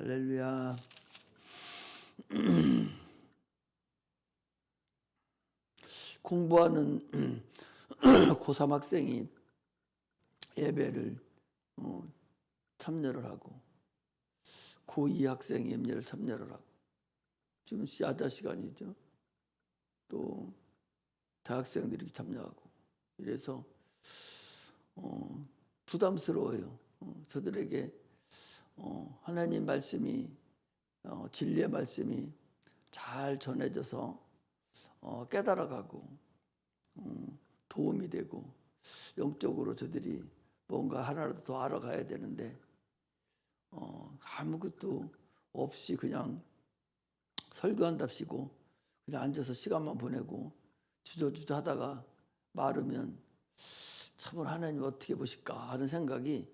할렐루야. 공부하는 고3 학생이 예배를 참여를 하고 고2 학생이 예배를 참여를 하고 지금 야자 시간이죠. 또 대학생들이 참여하고 이래서 부담스러워요. 저들에게 하나님 말씀이 진리의 말씀이 잘 전해져서 깨달아가고 도움이 되고 영적으로 저들이 뭔가 하나라도 더 알아가야 되는데 아무것도 없이 그냥 설교한답시고 그냥 앉아서 시간만 보내고 주저주저 하다가 마르면 참으로 하나님 어떻게 보실까 하는 생각이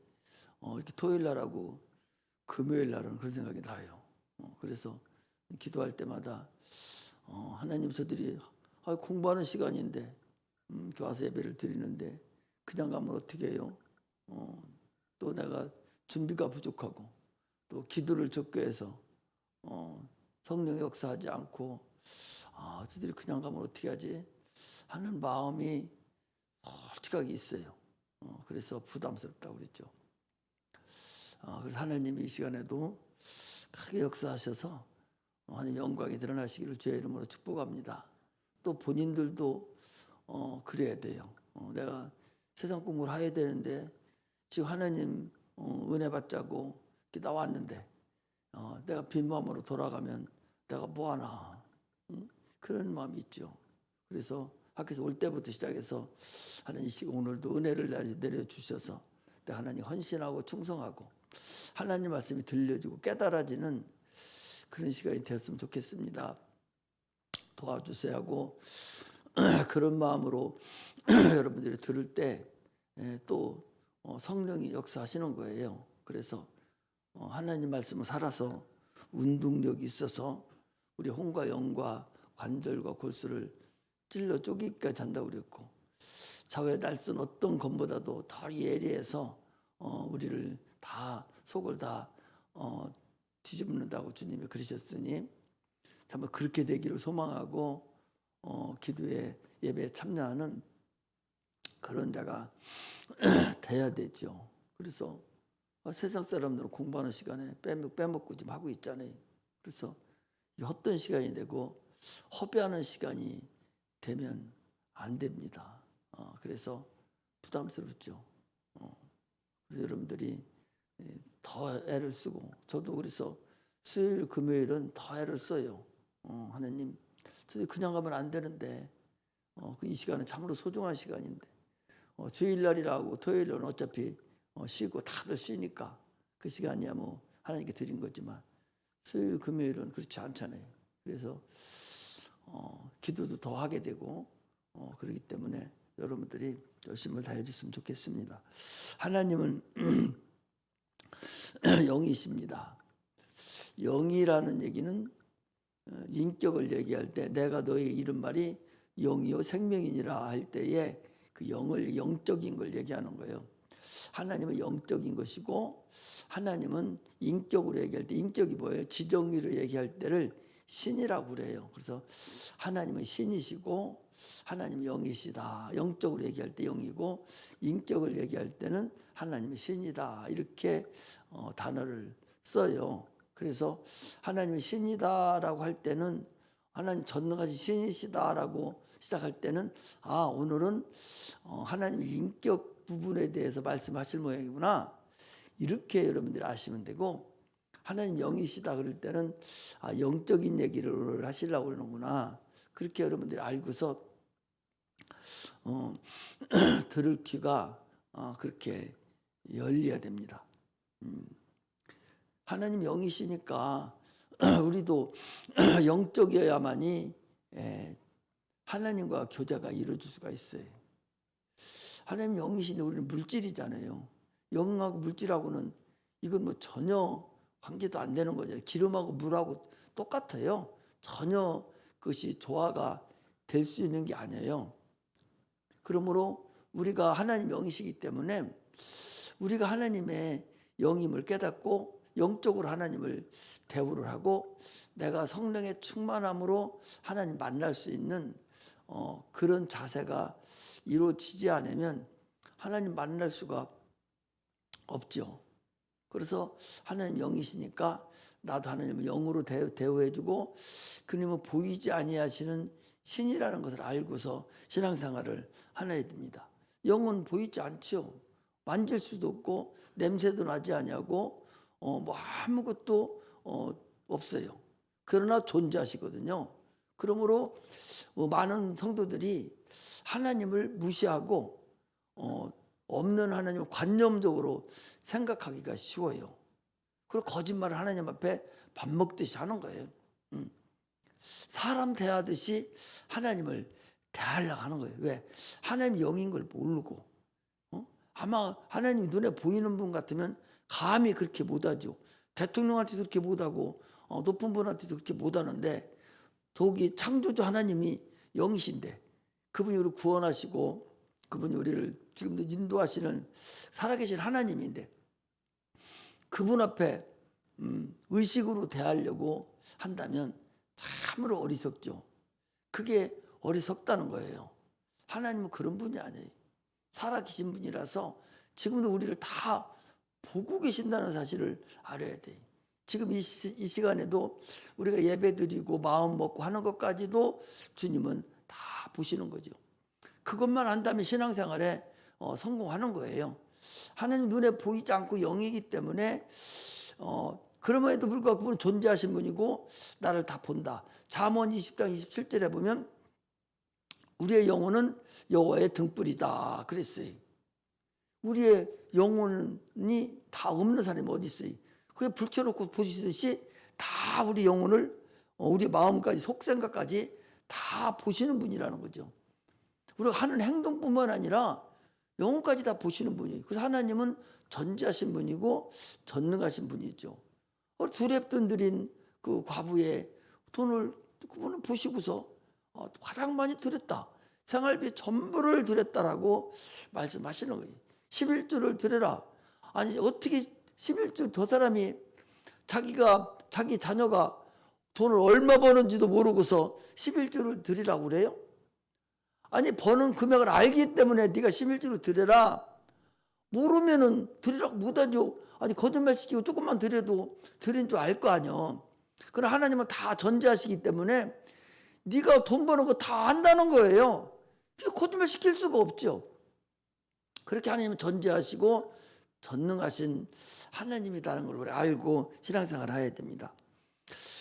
이렇게 토요일 날하고 금요일 날은 그런 생각이 나요. 그래서 기도할 때마다 하나님 저들이 공부하는 시간인데 이렇게 와서 예배를 드리는데 그냥 가면 어떻게 해요? 또 내가 준비가 부족하고 또 기도를 적게 해서 성령 역사하지 않고 저들이 그냥 가면 어떻게 하지? 하는 마음이 솔직하게 있어요. 그래서 부담스럽다고 그랬죠. 그래서 하나님이 이 시간에도 크게 역사하셔서 하나님 영광이 드러나시기를 주의 이름으로 축복합니다. 또 본인들도 그래야 돼요. 내가 세상 공부를 해야 되는데 지금 하나님 은혜 받자고 이렇게 나왔는데 내가 빈 마음으로 돌아가면 내가 뭐하나 그런 마음이 있죠. 그래서 학교에서 올 때부터 시작해서 하나님 오늘도 은혜를 내려주셔서 하나님 헌신하고 충성하고 하나님 말씀이 들려지고 깨달아지는 그런 시간이 되었으면 좋겠습니다. 도와주세요 하고 그런 마음으로 여러분들이 들을 때 또 성령이 역사하시는 거예요. 그래서 하나님 말씀을 살아서 운동력이 있어서 우리 혼과 영과 관절과 골수를 찔러 쪼개기까지 한다고 그랬고 좌우의 날선 어떤 것보다도 더 예리해서 우리를 다 속을 다 뒤집는다고 주님이 그러셨으니 정말 그렇게 되기를 소망하고 기도에 예배에 참여하는 그런 자가 돼야 되죠. 그래서 세상 사람들은 공부하는 시간에 빼먹고 좀 하고 있잖아요. 그래서 헛된 시간이 되고 허비하는 시간이 되면 안 됩니다. 그래서 부담스럽죠. 그래서 여러분들이 더 애를 쓰고 저도 그래서 수요일 금요일은 더 애를 써요. 하나님 그냥 가면 안 되는데 이 시간은 참으로 소중한 시간인데 주일날이라고 토요일은 어차피 쉬고 다들 쉬니까 그 시간이야 뭐 하나님께 드린 거지만 수요일 금요일은 그렇지 않잖아요. 그래서 기도도 더 하게 되고 그렇기 때문에 여러분들이 열심을 다해 주셨으면 좋겠습니다. 하나님은 영이십니다. 영이라는 얘기는 인격을 얘기할 때 내가 너에게 이른 말이 영이요 생명이니라 할 때에 그 영을 영적인 걸 얘기하는 거예요. 하나님은 영적인 것이고 하나님은 인격으로 얘기할 때 인격이 뭐예요? 지정의로 얘기할 때를 신이라고 그래요. 그래서 하나님은 신이시고 하나님은 영이시다. 영적으로 얘기할 때 영이고 인격을 얘기할 때는 하나님은 신이다. 이렇게 단어를 써요. 그래서 하나님은 신이다라고 할 때는 하나님 전능하신 신이시다라고 시작할 때는 오늘은 하나님의 인격 부분에 대해서 말씀하실 모양이구나. 이렇게 여러분들이 아시면 되고 하나님 영이시다 그럴 때는 영적인 얘기를 하시려고 그러는구나. 그렇게 여러분들이 알고서 들을 귀가 그렇게 열려야 됩니다. 하나님 영이시니까 우리도 영적이어야만이 하나님과 교제가 이루어질 수가 있어요. 하나님 영이신데 우리는 물질이잖아요. 영하고 물질하고는 이건 뭐 전혀 관계도 안 되는 거죠. 기름하고 물하고 똑같아요. 전혀 그것이 조화가 될 수 있는 게 아니에요. 그러므로 우리가 하나님 영이시기 때문에 우리가 하나님의 영임을 깨닫고 영적으로 하나님을 대우를 하고 내가 성령의 충만함으로 하나님 만날 수 있는 그런 자세가 이루어지지 않으면 하나님 만날 수가 없죠. 그래서 하나님 영이시니까 나도 하나님을 영으로 대우해주고 그님은 보이지 아니하시는 신이라는 것을 알고서 신앙생활을 하나야 됩니다. 영은 보이지 않죠. 만질 수도 없고 냄새도 나지 아니하고 뭐 아무것도 없어요. 그러나 존재하시거든요. 그러므로 많은 성도들이 하나님을 무시하고 없는 하나님을 관념적으로 생각하기가 쉬워요. 그리고 거짓말을 하나님 앞에 밥 먹듯이 하는 거예요. 사람 대하듯이 하나님을 대하려고 하는 거예요. 왜? 하나님 영인 걸 모르고. 아마 하나님 눈에 보이는 분 같으면 감히 그렇게 못하죠. 대통령한테도 그렇게 못하고 높은 분한테도 그렇게 못하는데 더욱이 창조주 하나님이 영이신데 그분이 우리를 구원하시고 그분이 우리를 지금도 인도하시는 살아계신 하나님인데 그분 앞에 의식으로 대하려고 한다면 참으로 어리석죠. 그게 어리석다는 거예요. 하나님은 그런 분이 아니에요. 살아계신 분이라서 지금도 우리를 다 보고 계신다는 사실을 알아야 돼요. 지금 이 시간에도 우리가 예배드리고 마음 먹고 하는 것까지도 주님은 다 보시는 거죠. 그것만 안다면 신앙생활에 성공하는 거예요. 하나님 눈에 보이지 않고 영이기 때문에 그럼에도 불구하고 그분은 존재하신 분이고 나를 다 본다. 잠언 20장 27절에 보면 우리의 영혼은 여호와의 등불이다 그랬어요. 우리의 영혼이 다 없는 사람이 어디 있어요? 그게 불 켜놓고 보시듯이 다 우리 영혼을 우리 마음까지 속생각까지 다 보시는 분이라는 거죠. 우리가 하는 행동뿐만 아니라 영혼까지 다 보시는 분이에요. 그래서 하나님은 전지하신 분이고 전능하신 분이죠. 두렵던 드린 그 과부의 돈을 그분은 보시고서 가장 많이 드렸다. 생활비 전부를 드렸다라고 말씀하시는 거예요. 11조를 드려라. 아니 어떻게 11조 저 사람이 자기 자녀가 돈을 얼마 버는지도 모르고서 11조를 드리라고 그래요? 아니 버는 금액을 알기 때문에 네가 11조를 드려라. 모르면은 드리라고 못하죠. 아니 거짓말 시키고 조금만 드려도 드린 줄 알 거 아니야. 그러나 하나님은 다 전제하시기 때문에 네가 돈 버는 거 다 안다는 거예요. 거짓말 시킬 수가 없죠. 그렇게 하나님은 전제하시고 전능하신 하나님이라는 걸 알고 신앙생활을 해야 됩니다.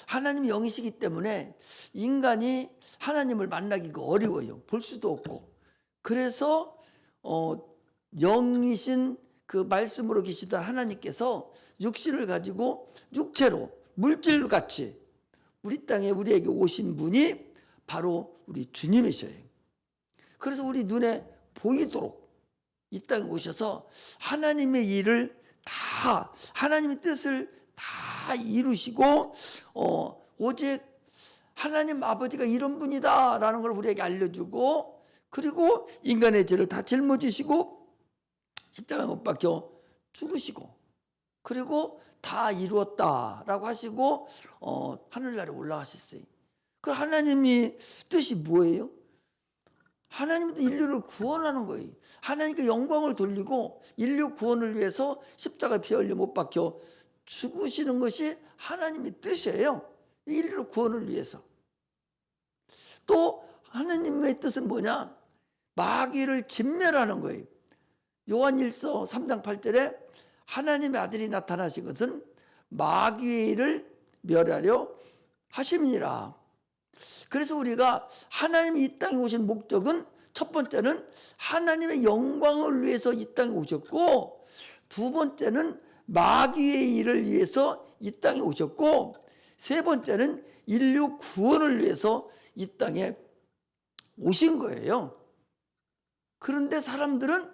하나님이 영이시기 때문에 인간이 하나님을 만나기가 어려워요. 볼 수도 없고. 그래서 영이신 그 말씀으로 계시던 하나님께서 육신을 가지고 육체로 물질같이 우리 땅에 우리에게 오신 분이 바로 우리 주님이셔요. 그래서 우리 눈에 보이도록 이 땅에 오셔서 하나님의 일을 다 하나님의 뜻을 다 이루시고 오직 하나님 아버지가 이런 분이다라는 걸 우리에게 알려주고 그리고 인간의 죄를 다 짊어지시고 십자가에 못 박혀 죽으시고 그리고 다 이루었다라고 하시고 하늘나라에 올라가셨어요. 그 하나님이 뜻이 뭐예요? 하나님도 인류를 구원하는 거예요. 하나님께 영광을 돌리고 인류 구원을 위해서 십자가에 피 흘려 못 박혀 죽으시는 것이 하나님의 뜻이에요. 인류 구원을 위해서. 또 하나님의 뜻은 뭐냐? 마귀를 진멸하는 거예요. 요한일서 3장 8절에 하나님의 아들이 나타나신 것은 마귀를 멸하려 하심이니라. 그래서 우리가 하나님이 이 땅에 오신 목적은 첫 번째는 하나님의 영광을 위해서 이 땅에 오셨고 두 번째는 마귀의 일을 위해서 이 땅에 오셨고 세 번째는 인류 구원을 위해서 이 땅에 오신 거예요. 그런데 사람들은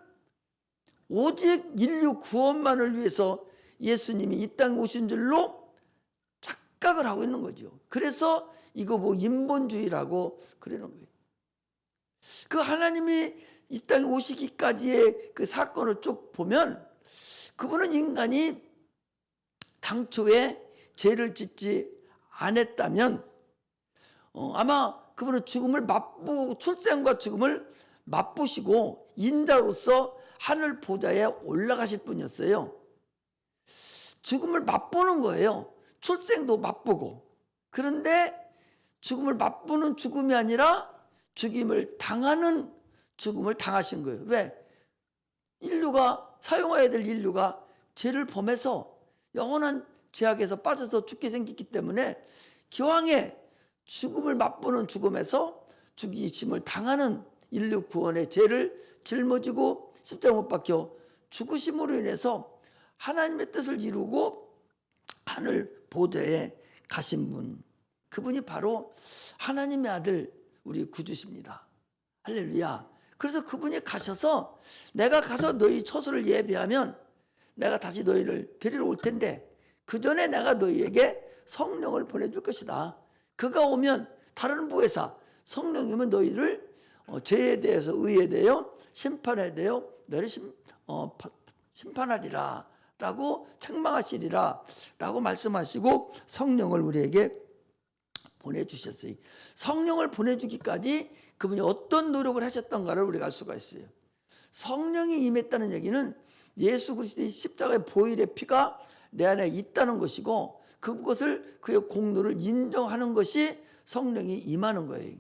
오직 인류 구원만을 위해서 예수님이 이 땅에 오신 줄로 착각을 하고 있는 거죠. 그래서 이거 뭐 인본주의라고 그러는 거예요. 그 하나님이 이 땅에 오시기까지의 그 사건을 쭉 보면 그분은 인간이 당초에 죄를 짓지 않았다면 아마 그분은 출생과 죽음을 맛보시고 인자로서 하늘 보좌에 올라가실 분이었어요. 죽음을 맛보는 거예요. 출생도 맛보고. 그런데 죽음을 맛보는 죽음이 아니라 죽임을 당하는 죽음을 당하신 거예요. 왜? 사용해야 될 인류가 죄를 범해서 영원한 죄악에서 빠져서 죽게 생겼기 때문에 기왕에 죽음을 맛보는 죽음에서 죽이심을 당하는 인류 구원의 죄를 짊어지고 십자가 못 박혀 죽으심으로 인해서 하나님의 뜻을 이루고 하늘 보좌에 가신 분, 그분이 바로 하나님의 아들 우리 구주십니다. 할렐루야. 그래서 그분이 가셔서 내가 가서 너희 처소를 예비하면 내가 다시 너희를 데리러 올 텐데 그 전에 내가 너희에게 성령을 보내줄 것이다. 그가 오면 다른 보혜사 성령이면 너희를 죄에 대해서 의에 대하여 심판에 대하여 너희를 심판하리라 라고 책망하시리라 라고 말씀하시고 성령을 우리에게 보내주셨어요. 성령을 보내주기까지 그분이 어떤 노력을 하셨던가를 우리가 알 수가 있어요. 성령이 임했다는 얘기는 예수 그리스도의 십자가의 보혈의 피가 내 안에 있다는 것이고 그것을 그의 공로를 인정하는 것이 성령이 임하는 거예요.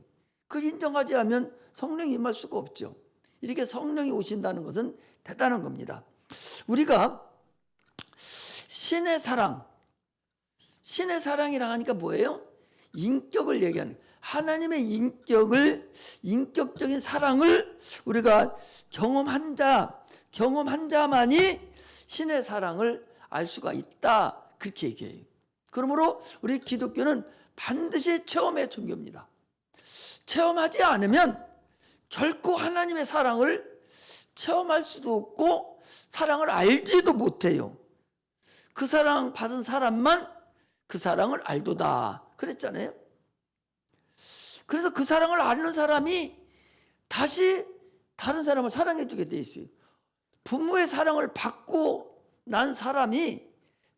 그 인정하지 않으면 성령이 임할 수가 없죠. 이렇게 성령이 오신다는 것은 대단한 겁니다. 우리가 신의 사랑이라 하니까 뭐예요? 인격을 얘기하는, 하나님의 인격적인 사랑을 우리가 경험한 자만이 신의 사랑을 알 수가 있다, 그렇게 얘기해요. 그러므로 우리 기독교는 반드시 체험의 종교입니다. 체험하지 않으면 결코 하나님의 사랑을 체험할 수도 없고 사랑을 알지도 못해요. 그 사랑 받은 사람만 그 사랑을 알도다 그랬잖아요. 그래서 그 사랑을 아는 사람이 다시 다른 사람을 사랑해 주게 돼 있어요. 부모의 사랑을 받고 난 사람이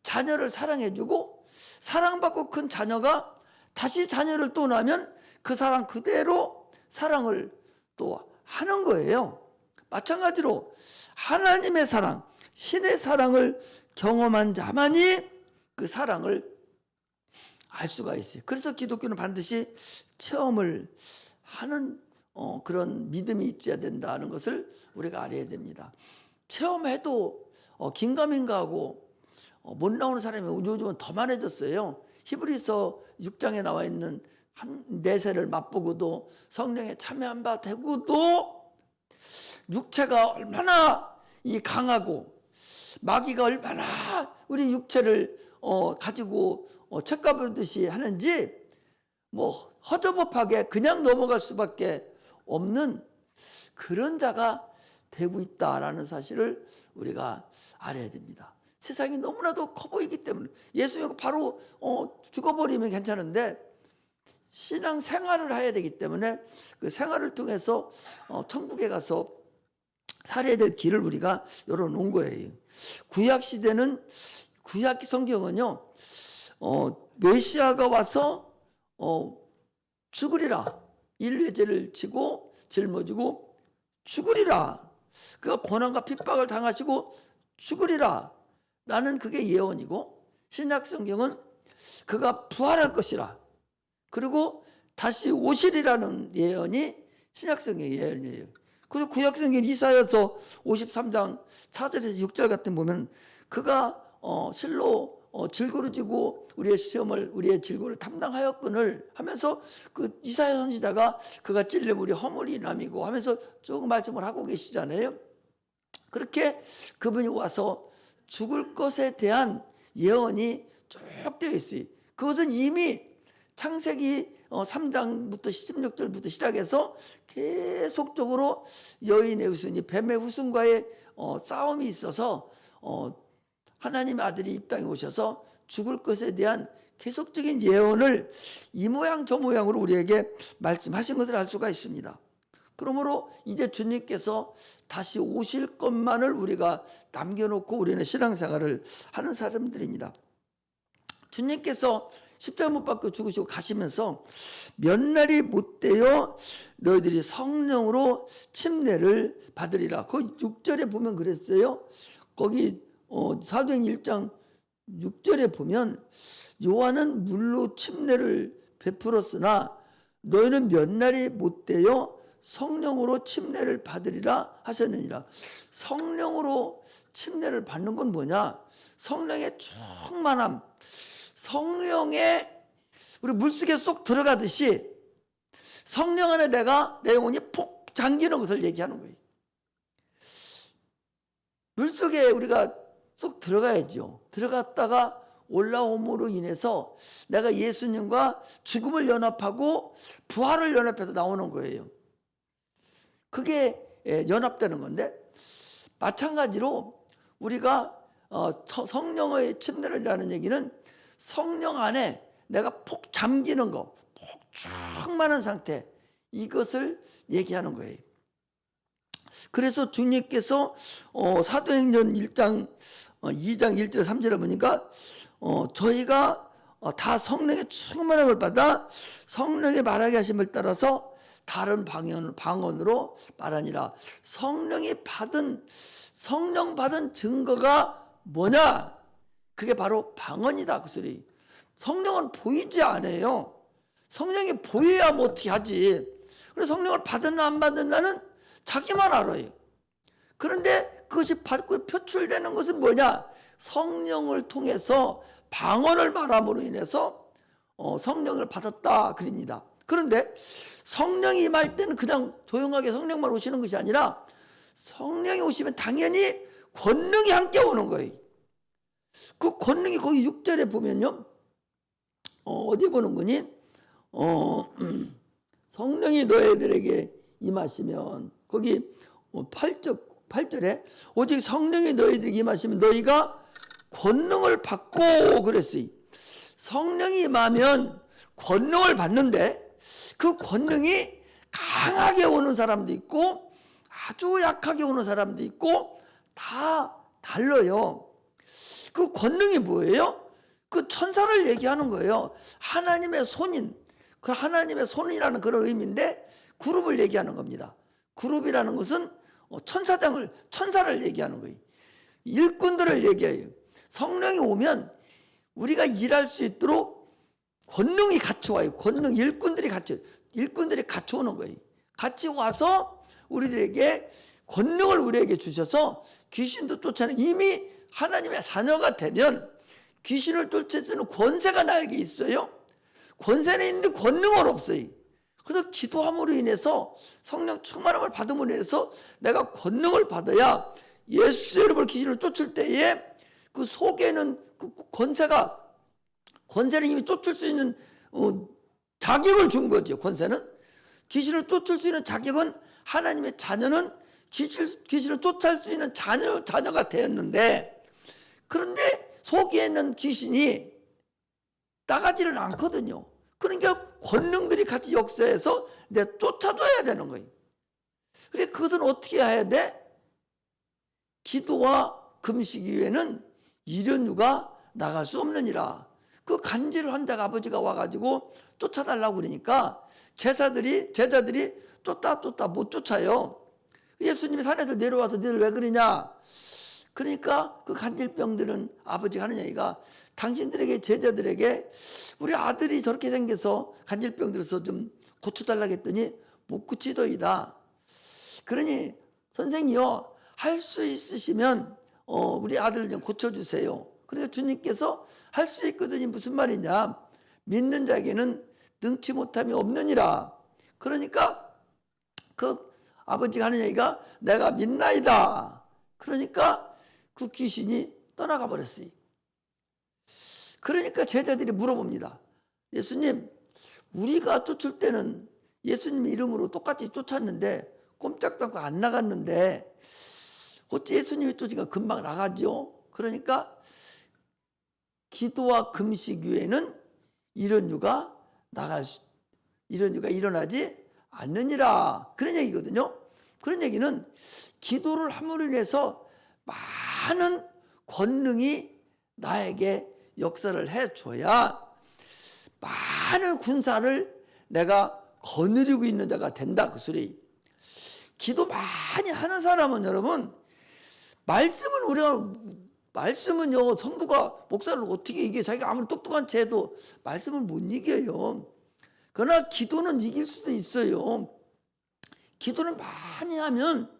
자녀를 사랑해 주고 사랑받고 큰 자녀가 다시 자녀를 또 낳으면 그 사랑 그대로 사랑을 또 하는 거예요. 마찬가지로 하나님의 사랑, 신의 사랑을 경험한 자만이 그 사랑을 알 수가 있어요. 그래서 기독교는 반드시 체험을 하는 그런 믿음이 있어야 된다는 것을 우리가 알아야 됩니다. 체험해도 긴가민가하고 못 나오는 사람이 요즘은 더 많아졌어요. 히브리서 6장에 나와 있는 한 내세를 맛보고도 성령에 참여한 바 되고도 육체가 얼마나 강하고 마귀가 얼마나 우리 육체를 가지고 책가보듯이 하는지 허접하게 그냥 넘어갈 수밖에 없는 그런 자가 되고 있다라는 사실을 우리가 알아야 됩니다. 세상이 너무나도 커 보이기 때문에 예수 믿고 바로 죽어버리면 괜찮은데 신앙 생활을 해야 되기 때문에 그 생활을 통해서 천국에 가서 살아야 될 길을 우리가 열어놓은 거예요. 구약 시대는, 구약 성경은요, 메시아가 와서 죽으리라, 인류의 죄를 지고 짊어지고 죽으리라, 그가 고난과 핍박을 당하시고 죽으리라 라는 그게 예언이고, 신약 성경은 그가 부활할 것이라, 그리고 다시 오시리라는 예언이 신약 성경의 예언이에요. 그리고 구약 성경 이사야서 53장 4절에서 6절 같은 보면 그가 실로 질그러지고 우리의 시험을, 우리의 질고를 담당하였거늘 하면서 그 이사야 선지자가 그가 찔림 우리 허물이 남이고 하면서 조금 말씀을 하고 계시잖아요. 그렇게 그분이 와서 죽을 것에 대한 예언이 쭉 되어 있어요. 그것은 이미 창세기 3장부터 16절부터 시작해서 계속적으로 여인의 후손이 뱀의 후손과의 싸움이 있어서 하나님의 아들이 이 땅에 오셔서 죽을 것에 대한 계속적인 예언을 이 모양 저 모양으로 우리에게 말씀하신 것을 알 수가 있습니다. 그러므로 이제 주님께서 다시 오실 것만을 우리가 남겨놓고 우리는 신앙생활을 하는 사람들입니다. 주님께서 십자가 못 박혀 죽으시고 가시면서 몇 날이 못되어 너희들이 성령으로 침례를 받으리라. 그 6절에 보면 그랬어요. 거기 사도행 1장 6절에 보면 요한은 물로 침례를 베풀었으나 너희는 몇 날이 못되어 성령으로 침례를 받으리라 하셨느니라. 성령으로 침례를 받는 건 뭐냐? 성령의 충만함, 성령의 우리 물속에 쏙 들어가듯이 성령 안에 내 영혼이 폭 잠기는 것을 얘기하는 거예요. 물속에 우리가 쏙 들어가야죠. 들어갔다가 올라옴으로 인해서 내가 예수님과 죽음을 연합하고 부활을 연합해서 나오는 거예요. 그게 연합되는 건데, 마찬가지로 우리가 성령의 침례라는 얘기는 성령 안에 내가 폭 잠기는 거, 폭 충만한 상태, 이것을 얘기하는 거예요. 그래서 주님께서 사도행전 2장 1절 3절에 보니까 저희가 다 성령의 충만함을 받아 성령의 말하게 하심을 따라서 다른 방언으로 말하니라. 성령 받은 증거가 뭐냐? 그게 바로 방언이다, 그 소리. 성령은 보이지 않아요. 성령이 보여야 뭐 어떻게 하지. 그래서 성령을 받았나 안 받았나는 자기만 알아요. 그런데 그것이 받고 표출되는 것은 뭐냐? 성령을 통해서 방언을 말함으로 인해서 성령을 받았다 그럽니다. 그런데 성령이 임할 때는 그냥 조용하게 성령만 오시는 것이 아니라 성령이 오시면 당연히 권능이 함께 오는 거예요. 그 권능이 거기 6절에 보면요, 어디 보는 거니? 성령이 너희들에게 임하시면, 거기 8절에 오직 성령이 너희들에게 임하시면 너희가 권능을 받고 그랬어요. 성령이 임하면 권능을 받는데 그 권능이 강하게 오는 사람도 있고 아주 약하게 오는 사람도 있고 다 달라요. 그 권능이 뭐예요? 그 천사를 얘기하는 거예요. 하나님의 손인, 그 하나님의 손이라는 그런 의미인데 그룹을 얘기하는 겁니다. 그룹이라는 것은 천사를 얘기하는 거예요. 일꾼들을 얘기해요. 성령이 오면 우리가 일할 수 있도록 권능이 같이 와요. 일꾼들이 같이 오는 거예요. 같이 와서 우리들에게 권능을 우리에게 주셔서 귀신도 쫓아내는, 이미 하나님의 자녀가 되면 귀신을 쫓아내는 권세가 나에게 있어요. 권세는 있는데 권능은 없어요. 그래서 기도함으로 인해서 성령 충만함을 받음으로 인해서 내가 권능을 받아야 예수의 이름으로 귀신을 쫓을 때에 그 속에는 그 권세는 이미 쫓을 수 있는 자격을 준 거죠. 권세는 귀신을 쫓을 수 있는 자격은 하나님의 자녀는 귀신을 쫓을 수 있는 자녀가 되었는데, 그런데 속에 있는 귀신이 나가지를 않거든요. 그러니까 권능들이 같이 역사해서 내가 쫓아줘야 되는 거예요. 그래, 그것은 어떻게 해야 돼? 기도와 금식 이외에는 이련유가 나갈 수 없느니라. 그 간질 환자가 아버지가 와가지고 쫓아달라고 그러니까 제자들이 쫓다 못 쫓아요. 예수님이 산에서 내려와서 너희들 왜 그러냐? 그러니까 그 간질병들은 아버지가 하는 얘기가, 당신들에게, 제자들에게 우리 아들이 저렇게 생겨서 간질병 들어서 좀 고쳐달라고 했더니 못 고치더이다. 그러니 선생이요, 할 수 있으시면 우리 아들을 좀 고쳐주세요. 그러니까 주님께서 할 수 있거든요. 무슨 말이냐? 믿는 자에게는 능치 못함이 없느니라. 그러니까 그 아버지가 하는 얘기가 내가 믿나이다. 그러니까 그 귀신이 떠나가 버렸어요. 그러니까 제자들이 물어봅니다. 예수님, 우리가 쫓을 때는 예수님 이름으로 똑같이 쫓았는데 꼼짝도 않고 안 나갔는데 어찌 예수님이 쫓으니까 금방 나가죠? 그러니까 기도와 금식 외에는 이런 유가 일어나지 않느니라. 그런 얘기거든요. 그런 얘기는 기도를 함으로 인해서 많은 권능이 나에게 역사를 해줘야 많은 군사를 내가 거느리고 있는 자가 된다, 그 소리. 기도 많이 하는 사람은 여러분, 말씀은요, 성도가 목사를 어떻게 이겨? 자기가 아무리 똑똑한 채도 말씀을 못 이겨요. 그러나 기도는 이길 수도 있어요. 기도를 많이 하면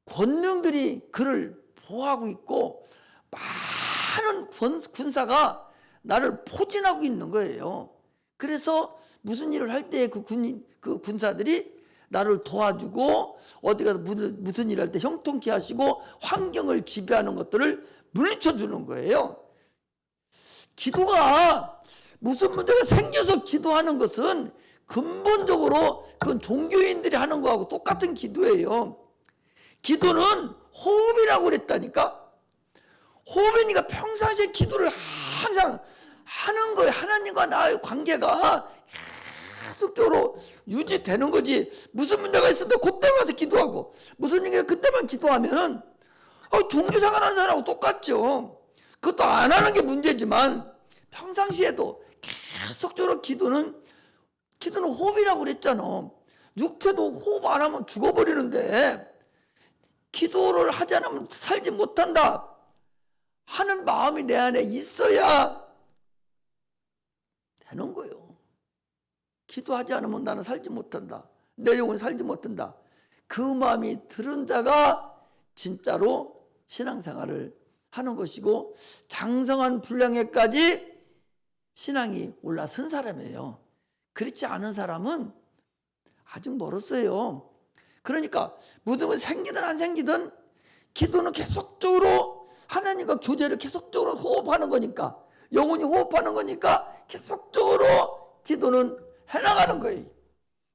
권능들이 그를 보호하고 있고 많은 군사가 나를 포진하고 있는 거예요. 그래서 무슨 일을 할 때 그 군사들이 나를 도와주고 어디 가서 무슨 일을 할 때 형통케 하시고 환경을 지배하는 것들을 물리쳐 주는 거예요. 기도가 무슨 문제가 생겨서 기도하는 것은 근본적으로 그건 종교인들이 하는 거하고 똑같은 기도예요. 기도는 호흡이라고 그랬다니까. 호흡이니까 평상시에 기도를 항상 하는 거예요. 하나님과 나의 관계가 계속적으로 유지되는 거지. 무슨 문제가 있으면 그때 가서 기도하고 무슨 얘기가 그때만 기도하면 종교생활하는 사람하고 똑같죠. 그것도 안 하는 게 문제지만 평상시에도 계속적으로 기도는 호흡이라고 그랬잖아. 육체도 호흡 안 하면 죽어버리는데 기도를 하지 않으면 살지 못한다 하는 마음이 내 안에 있어야 되는 거예요. 기도하지 않으면 나는 살지 못한다. 내 영혼이 살지 못한다. 그 마음이 들은 자가 진짜로 신앙생활을 하는 것이고 장성한 분량에까지 신앙이 올라선 사람이에요. 그렇지 않은 사람은 아직 멀었어요. 그러니까 무슨 생기든 안 생기든 기도는 계속적으로 하나님과 교제를 계속적으로 호흡하는 거니까, 영혼이 호흡하는 거니까 계속적으로 기도는 해나가는 거예요.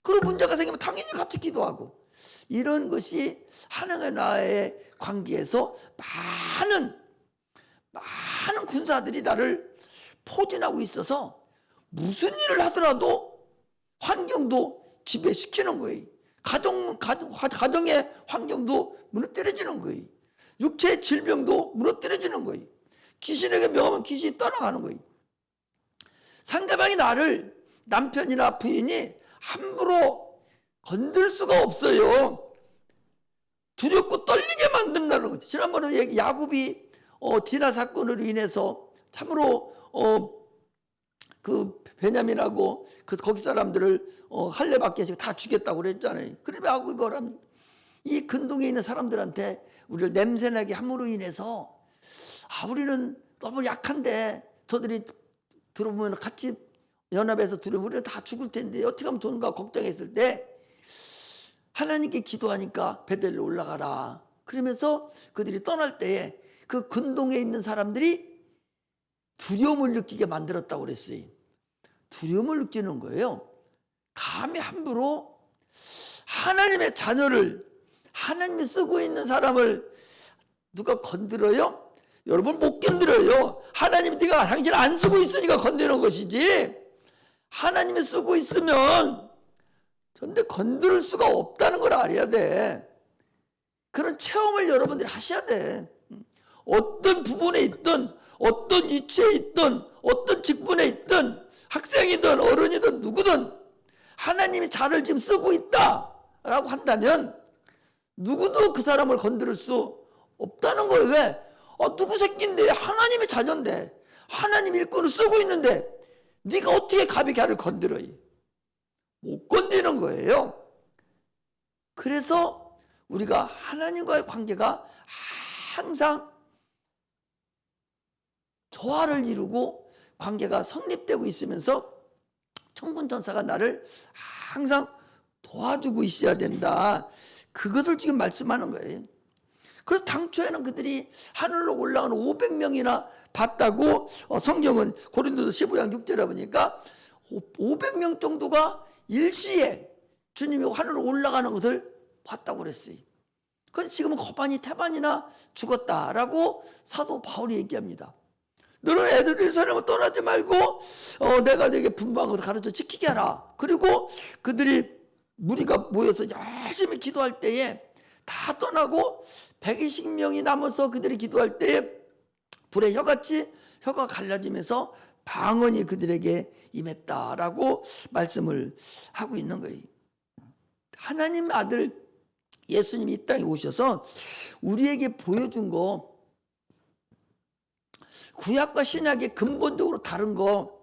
그리고 문제가 생기면 당연히 같이 기도하고, 이런 것이 하나님과 나의 관계에서 많은 군사들이 나를 포진하고 있어서 무슨 일을 하더라도 환경도 지배시키는 거예요. 가정의 환경도 무너뜨려지는 거예요. 육체의 질병도 무너뜨려지는 거예요. 귀신에게 명하면 귀신이 떠나가는 거예요. 상대방이 나를, 남편이나 부인이 함부로 건들 수가 없어요. 두렵고 떨리게 만든다는 거죠. 지난번에 야곱이 디나 사건으로 인해서 참으로 그 베냐민하고 거기 사람들을 할례 받게 해서 다 죽였다고 그랬잖아요. 그러면 야곱이 뭐랍니까? 이 근동에 있는 사람들한테 우리를 냄새나게 함으로 인해서 우리는 너무 약한데 저들이 들어보면 같이 연합해서 들어보면 우리는 다 죽을 텐데 어떻게 하면 좋은가 걱정했을 때 하나님께 기도하니까 베델로 올라가라. 그러면서 그들이 떠날 때에 그 근동에 있는 사람들이 두려움을 느끼게 만들었다고 그랬어요. 두려움을 느끼는 거예요. 감히 함부로 하나님의 자녀를, 하나님이 쓰고 있는 사람을 누가 건드려요? 여러분 못 건드려요. 하나님이 네가 당신 안 쓰고 있으니까 건드리는 것이지, 하나님이 쓰고 있으면 근데 건드릴 수가 없다는 걸 알아야 돼. 그런 체험을 여러분들이 하셔야 돼. 어떤 부분에 있든, 어떤 위치에 있든, 어떤 직분에 있든, 학생이든 어른이든 누구든 하나님이 자를 지금 쓰고 있다라고 한다면 누구도 그 사람을 건드릴 수 없다는 거예요. 왜? 누구 새끼인데, 하나님의 자녀인데, 하나님 일꾼을 쓰고 있는데 네가 어떻게 감히 걔를 건드려요? 못 건드리는 거예요. 그래서 우리가 하나님과의 관계가 항상 조화를 이루고 관계가 성립되고 있으면서 천군천사가 나를 항상 도와주고 있어야 된다. 그것을 지금 말씀하는 거예요. 그래서 당초에는 그들이 하늘로 올라가는 500명이나 봤다고 성경은 고린도서 15장 6절에 보니까 500명 정도가 일시에 주님이 하늘로 올라가는 것을 봤다고 그랬어요. 그래서 지금은 거반이 태반이나 죽었다라고 사도 바울이 얘기합니다. 너는 애들 예루살렘을 떠나지 말고 내가 너에게 분부한 것을 가르쳐 지키게 하라. 그리고 그들이 무리가 모여서 열심히 기도할 때에 다 떠나고 120명이 남아서 그들이 기도할 때에 불의 혀같이 혀가 갈라지면서 방언이 그들에게 임했다라고 말씀을 하고 있는 거예요. 하나님 아들 예수님이 이 땅에 오셔서 우리에게 보여준 거, 구약과 신약의 근본적으로 다른 거,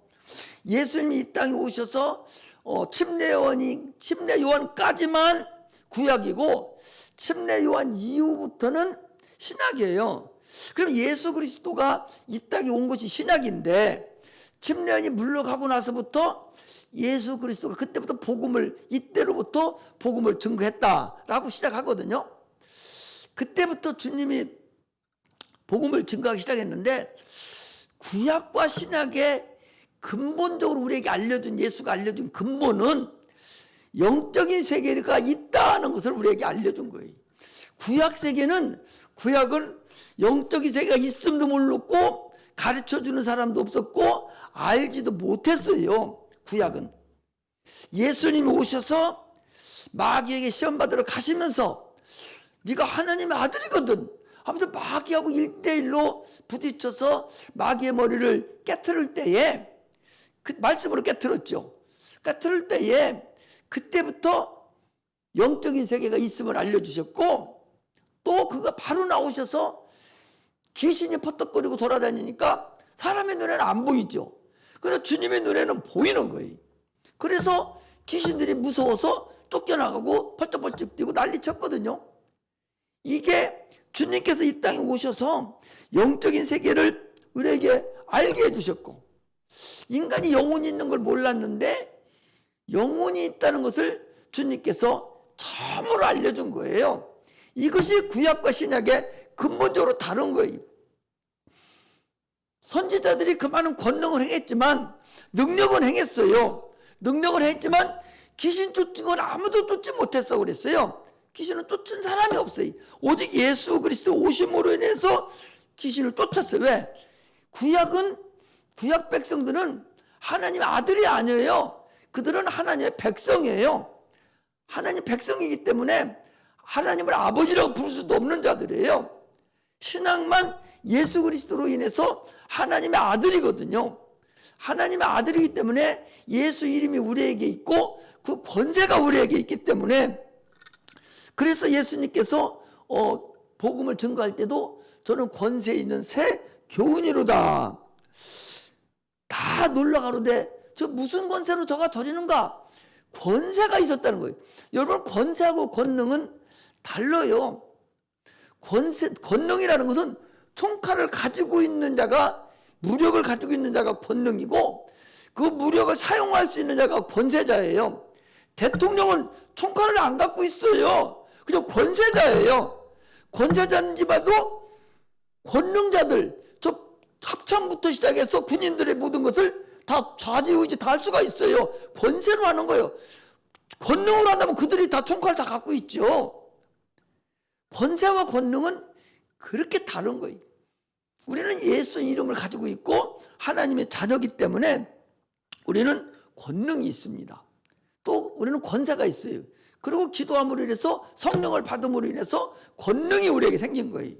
예수님이 이 땅에 오셔서 침례 요한까지만 구약이고 침례 요한 이후부터는 신약이에요. 그럼 예수 그리스도가 이 땅에 온 것이 신약인데, 침례 요한이 물러가고 나서부터 예수 그리스도가 그때부터 이때로부터 복음을 증거했다라고 시작하거든요. 그때부터 주님이 복음을 증거하기 시작했는데, 구약과 신약의 근본적으로 우리에게 예수가 알려준 근본은 영적인 세계가 있다는 것을 우리에게 알려준 거예요. 구약은 영적인 세계가 있음도 모르고 가르쳐주는 사람도 없었고 알지도 못했어요. 구약은 예수님이 오셔서 마귀에게 시험받으러 가시면서 네가 하나님의 아들이거든 하면서 마귀하고 1대1로 부딪혀서 마귀의 머리를 깨트릴 때에, 그 말씀으로 깨트렸죠. 깨트릴 때에 그때부터 영적인 세계가 있음을 알려주셨고, 또 그가 바로 나오셔서 귀신이 퍼떡거리고 돌아다니니까 사람의 눈에는 안 보이죠. 그래서 주님의 눈에는 보이는 거예요. 그래서 귀신들이 무서워서 쫓겨나가고 펄쩍펄쩍 뛰고 난리 쳤거든요. 이게 주님께서 이 땅에 오셔서 영적인 세계를 우리에게 알게 해주셨고, 인간이 영혼이 있는 걸 몰랐는데 영혼이 있다는 것을 주님께서 처음으로 알려준 거예요. 이것이 구약과 신약의 근본적으로 다른 거예요. 선지자들이 그 많은 권능을 행했지만, 능력은 행했어요. 능력을 했지만 귀신 쫓은 건 아무도 쫓지 못했어 그랬어요. 귀신은 쫓은 사람이 없어요. 오직 예수 그리스도 오심으로 인해서 귀신을 쫓았어요. 왜? 구약 백성들은 하나님의 아들이 아니에요. 그들은 하나님의 백성이에요. 하나님 백성이기 때문에 하나님을 아버지라고 부를 수도 없는 자들이에요. 신앙만 예수 그리스도로 인해서 하나님의 아들이거든요. 하나님의 아들이기 때문에 예수 이름이 우리에게 있고 그 권세가 우리에게 있기 때문에, 그래서 예수님께서 복음을 증거할 때도 저는 권세 있는 새 교훈이로다. 다 놀라가로되 저 무슨 권세로 저가 저리는가? 권세가 있었다는 거예요. 여러분, 권세하고 권능은 달라요. 권능이라는 것은 총칼을 가지고 있는 자가, 무력을 가지고 있는 자가 권능이고, 그 무력을 사용할 수 있는 자가 권세자예요. 대통령은 총칼을 안 갖고 있어요. 그냥 권세자예요. 권세자인지 봐도 권능자들, 저 합참부터 시작해서 군인들의 모든 것을 다 좌지우지 다 할 수가 있어요. 권세로 하는 거예요. 권능으로 한다면 그들이 다 총칼 다 갖고 있죠. 권세와 권능은 그렇게 다른 거예요. 우리는 예수 이름을 가지고 있고 하나님의 자녀이기 때문에 우리는 권능이 있습니다. 또 우리는 권세가 있어요. 그리고 기도함으로 인해서 성령을 받음으로 인해서 권능이 우리에게 생긴 거예요.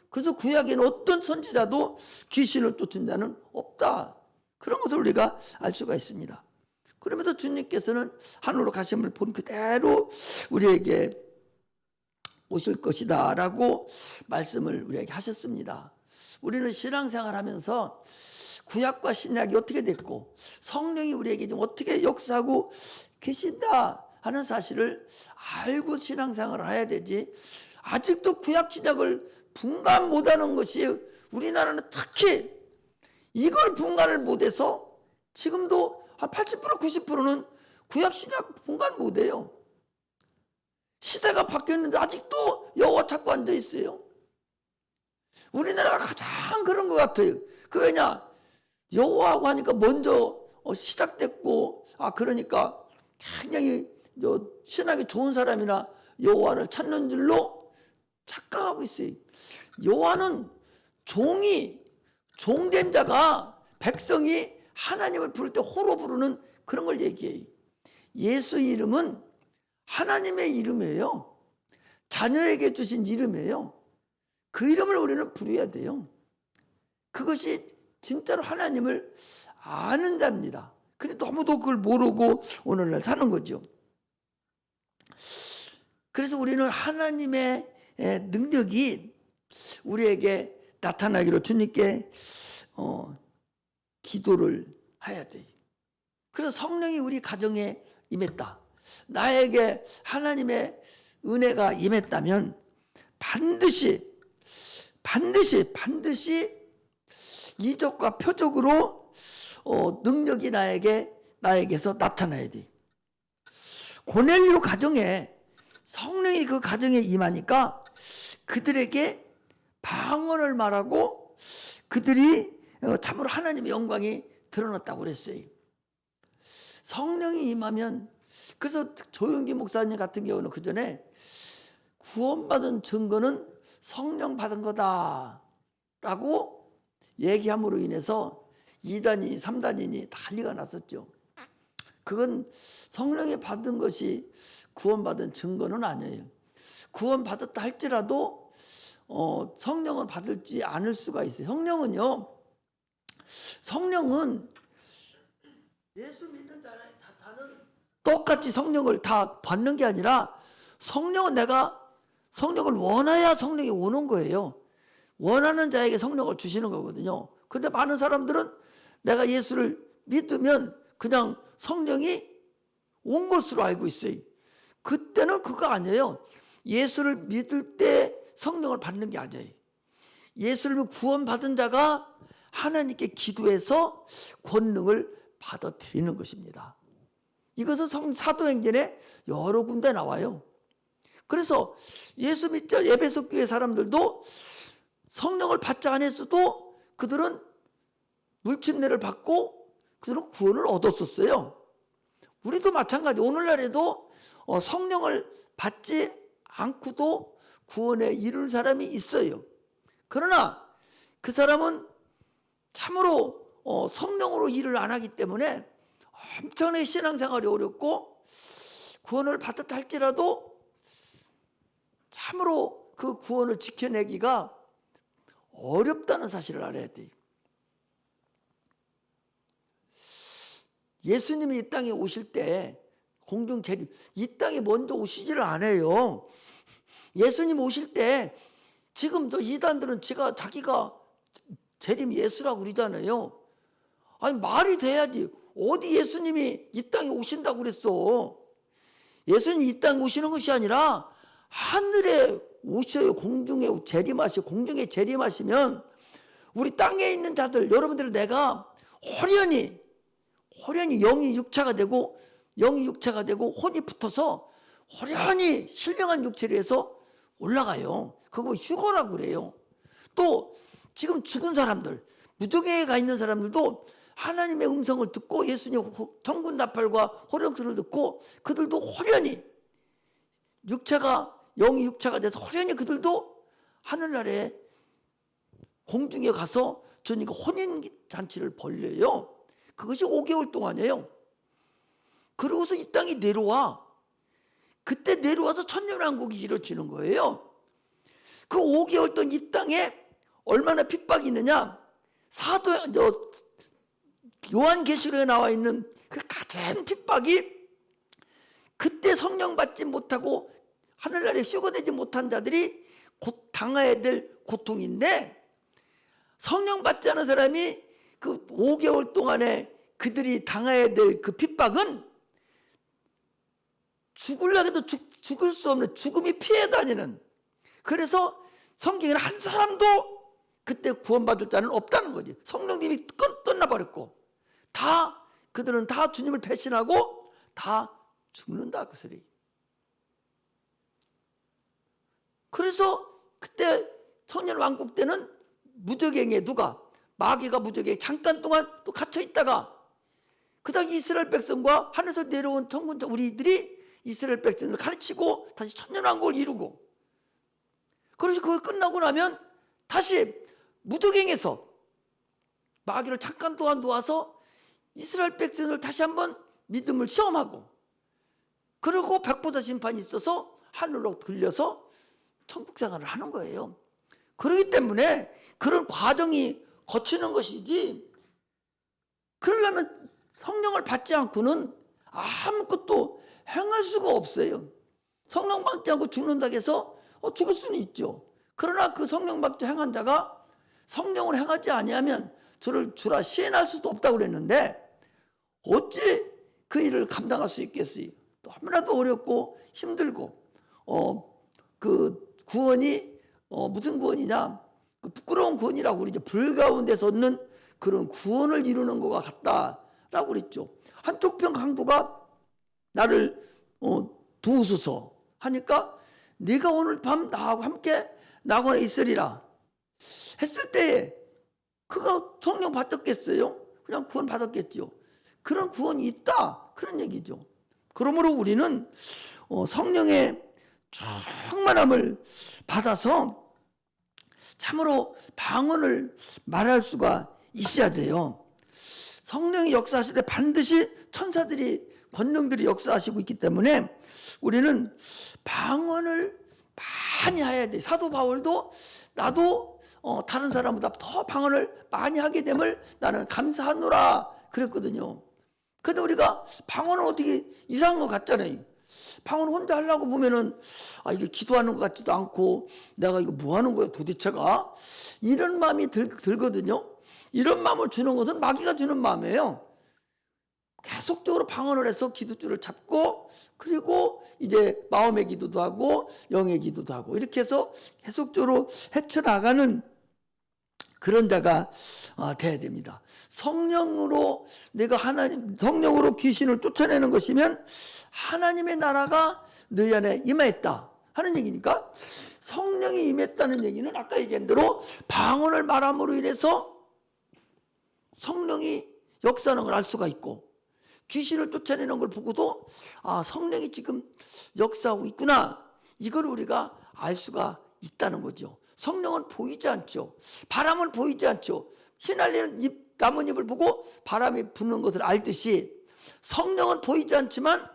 그래서 구약에는 어떤 선지자도 귀신을 쫓은 자는 없다. 그런 것을 우리가 알 수가 있습니다. 그러면서 주님께서는 하늘로 가심을 본 그대로 우리에게 오실 것이다 라고 말씀을 우리에게 하셨습니다. 우리는 신앙생활 하면서 구약과 신약이 어떻게 됐고 성령이 우리에게 좀 어떻게 역사하고 계신다 하는 사실을 알고 신앙생활을 해야 되지, 아직도 구약 신약을 분간 못하는 것이, 우리나라는 특히 이걸 분간을 못해서 지금도 한 80% 90%는 구약 신약 분간 못해요. 시대가 바뀌었는데 아직도 여호와 찾고 앉아 있어요. 우리나라가 가장 그런 것 같아요. 그 왜냐, 여호와하고 하니까 먼저 시작됐고, 그러니까 굉장히 신학이 좋은 사람이나 여호와를 찾는 줄로 착각하고 있어요. 여호와는 종된 자가, 백성이 하나님을 부를 때 호로 부르는 그런 걸 얘기해요. 예수 이름은 하나님의 이름이에요. 자녀에게 주신 이름이에요. 그 이름을 우리는 부르어야 돼요. 그것이 진짜로 하나님을 아는 자입니다. 근데 너무도 그걸 모르고 오늘날 사는 거죠. 그래서 우리는 하나님의 능력이 우리에게 나타나기를 주님께 기도를 해야 돼요. 그래서 성령이 우리 가정에 임했다, 나에게 하나님의 은혜가 임했다면 반드시 이적과 표적으로 능력이 나에게서 나타나야 돼. 고넬료 가정에 성령이 그 가정에 임하니까 그들에게 방언을 말하고 그들이 참으로 하나님의 영광이 드러났다고 그랬어요. 성령이 임하면, 그래서 조용기 목사님 같은 경우는 그 전에 구원받은 증거는 성령 받은 거다라고 얘기함으로 인해서 2단이 3단이니 난리가 났었죠. 그건 성령이 받은 것이 구원받은 증거는 아니에요. 구원받았다 할지라도 성령을 받을지 않을 수가 있어요. 성령은 예수 믿는 자는 다는 똑같이 성령을 다 받는 게 아니라, 성령은 내가 성령을 원해야 성령이 오는 거예요. 원하는 자에게 성령을 주시는 거거든요. 근데 많은 사람들은 내가 예수를 믿으면 그냥 성령이 온 것으로 알고 있어요. 그때는 그거 아니에요. 예수를 믿을 때 성령을 받는 게 아니에요. 예수를 구원받은 자가 하나님께 기도해서 권능을 받아들이는 것입니다. 이것은 사도행전에 여러 군데 나와요. 그래서 예수 믿자 에베소 교회 사람들도 성령을 받지 않았어도 그들은 물침례를 받고 그들은 구원을 얻었었어요. 우리도 마찬가지. 오늘날에도 성령을 받지 않고도 구원에 이르는 사람이 있어요. 그러나 그 사람은 참으로 성령으로 일을 안 하기 때문에 엄청나게 신앙생활이 어렵고, 구원을 받았다 할지라도 참으로 그 구원을 지켜내기가 어렵다는 사실을 알아야 돼요. 예수님이 이 땅에 오실 때 공중 재림, 이 땅에 먼저 오시지를 않아요. 예수님 오실 때 지금 저 이단들은 자기가 재림 예수라고 그러잖아요. 아니 말이 돼야지. 어디 예수님이 이 땅에 오신다고 그랬어. 예수님이 이 땅에 오시는 것이 아니라 하늘에 오셔요. 공중에 재림하시면 우리 땅에 있는 자들, 여러분들, 내가 호련히 영이 육체가 되고 혼이 붙어서 호련히 신령한 육체를 해서 올라가요. 그거 휴거라고 그래요. 또 지금 죽은 사람들, 무정회에 가 있는 사람들도 하나님의 음성을 듣고 예수님 천군 나팔과 호령소리를 듣고 그들도 호련히 영이 육체가 돼서 호련히 그들도 하늘나라에 공중에 가서 주님과 혼인잔치를 벌려요. 그것이 5개월 동안이에요. 그러고서 이 땅에 내려와. 그때 내려와서 천년왕국이 이루어지는 거예요. 그 5개월 동안 이 땅에 얼마나 핍박이 있느냐. 요한계시록에 나와 있는 그 가장 핍박이, 그때 성령 받지 못하고 하늘나라에 휴거되지 못한 자들이 곧 당해야 될 고통인데, 성령 받지 않은 사람이 그 5개월 동안에 그들이 당해야 될 그 핍박은 죽으려고 해도 죽을 수 없는, 죽음이 피해 다니는. 그래서 성경에는 한 사람도 그때 구원받을 자는 없다는 거지. 성령님이 떠나버렸고 그들은 다 주님을 배신하고 다 죽는다, 그 소리. 그래서 그때 천년왕국 때는 무적행에 마귀가 무적행에 잠깐 동안 또 갇혀 있다가, 그다음 이스라엘 백성과 하늘에서 내려온 천군자 우리들이 이스라엘 백성을 가르치고 다시 천년왕국을 이루고, 그래서 그거 끝나고 나면 다시 무적행에서 마귀를 잠깐 동안 놓아서 이스라엘 백성을 다시 한번 믿음을 시험하고, 그리고 백보자 심판이 있어서 하늘로 들려서 천국 생활을 하는 거예요. 그렇기 때문에 그런 과정이 거치는 것이지, 그러려면 성령을 받지 않고는 아무것도 행할 수가 없어요. 성령 받지 않고 죽는다고 해서 죽을 수는 있죠. 그러나 그 성령 받지 행한 자가 성령을 행하지 아니하면 주라 시인할 수도 없다고 그랬는데, 어찌 그 일을 감당할 수 있겠어요? 너무나도 어렵고 힘들고, 그 구원이 무슨 구원이냐? 그 부끄러운 구원이라고 그러죠. 불 가운데서 얻는 그런 구원을 이루는 것과 같다라고 그랬죠. 한쪽 편 강도가 나를 도우소서 하니까, 네가 오늘 밤 나하고 함께 낙원에 있으리라 했을 때에 그가 성령 받았겠어요? 그냥 구원 받았겠죠. 그런 구원이 있다, 그런 얘기죠. 그러므로 우리는 성령의 충만함을 받아서 참으로 방언을 말할 수가 있어야 돼요. 성령이 역사하실 때 반드시 천사들이, 권능들이 역사하시고 있기 때문에 우리는 방언을 많이 해야 돼. 사도 바울도 나도 다른 사람보다 더 방언을 많이 하게 됨을 나는 감사하노라 그랬거든요. 근데 우리가 방언은 어떻게 이상한 것 같잖아요. 방언 혼자 하려고 보면은 이게 기도하는 것 같지도 않고, 내가 이거 뭐 하는 거야 도대체가, 이런 마음이 들거든요. 이런 마음을 주는 것은 마귀가 주는 마음이에요. 계속적으로 방언을 해서 기도줄을 잡고, 그리고 이제 마음의 기도도 하고 영의 기도도 하고, 이렇게 해서 계속적으로 헤쳐나가는 그런 자가 돼야 됩니다. 성령으로 성령으로 귀신을 쫓아내는 것이면 하나님의 나라가 너희 안에 임했다 하는 얘기니까, 성령이 임했다는 얘기는 아까 얘기한 대로 방언을 말함으로 인해서 성령이 역사하는 걸 알 수가 있고, 귀신을 쫓아내는 걸 보고도 성령이 지금 역사하고 있구나, 이걸 우리가 알 수가 있다는 거죠. 성령은 보이지 않죠. 바람은 보이지 않죠. 휘날리는 나뭇잎을 보고 바람이 부는 것을 알듯이 성령은 보이지 않지만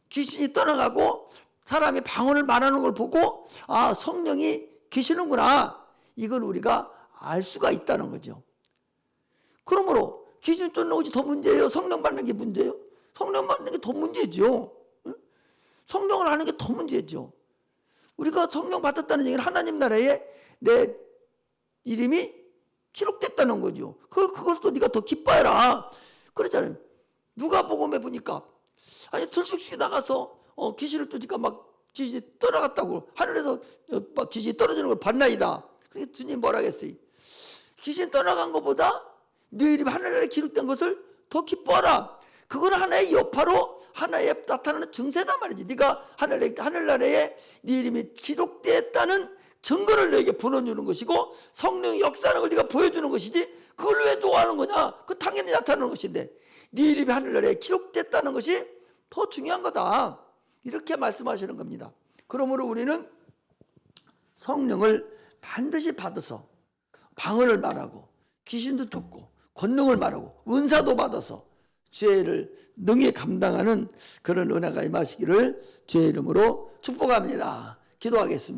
귀신이 떠나가고 사람이 방언을 말하는 걸 보고 성령이 계시는구나, 이걸 우리가 알 수가 있다는 거죠. 그러므로 귀신 쫓는 것이 더 문제예요? 성령 받는 게 문제예요? 성령 받는 게 더 문제죠. 성령을 아는 게 더 문제죠. 우리가 성령 받았다는 얘기는 하나님 나라에 내 이름이 기록됐다는 거죠. 그것도 네가 더 기뻐해라 그러잖아요. 누가복음에 보니까 들쑥쑥이 나가서 귀신을 쫓으니까 막 귀신이 떠나갔다고, 하늘에서 막 귀신이 떨어지는 걸 봤나이다. 그러니까 주님 뭐라 했어요? 귀신 떠나간 것보다 네 이름이 하늘나라에 기록된 것을 더 기뻐하라. 그건 하나의 여파로, 하나의 나타나는 증세단 말이지. 네가 하늘나라에 네 이름이 기록됐다는 증거를 너에게 보여주는 것이고, 성령이 역사하는 걸 네가 보여주는 것이지, 그걸 왜 좋아하는 거냐? 그 당연히 나타나는 것인데, 네 이름이 하늘나라에 기록됐다는 것이 더 중요한 거다, 이렇게 말씀하시는 겁니다. 그러므로 우리는 성령을 반드시 받아서 방언을 말하고 귀신도 쫓고 권능을 말하고 은사도 받아서 죄를 능히 감당하는 그런 은혜가 임하시기를 주의 이름으로 축복합니다. 기도하겠습니다.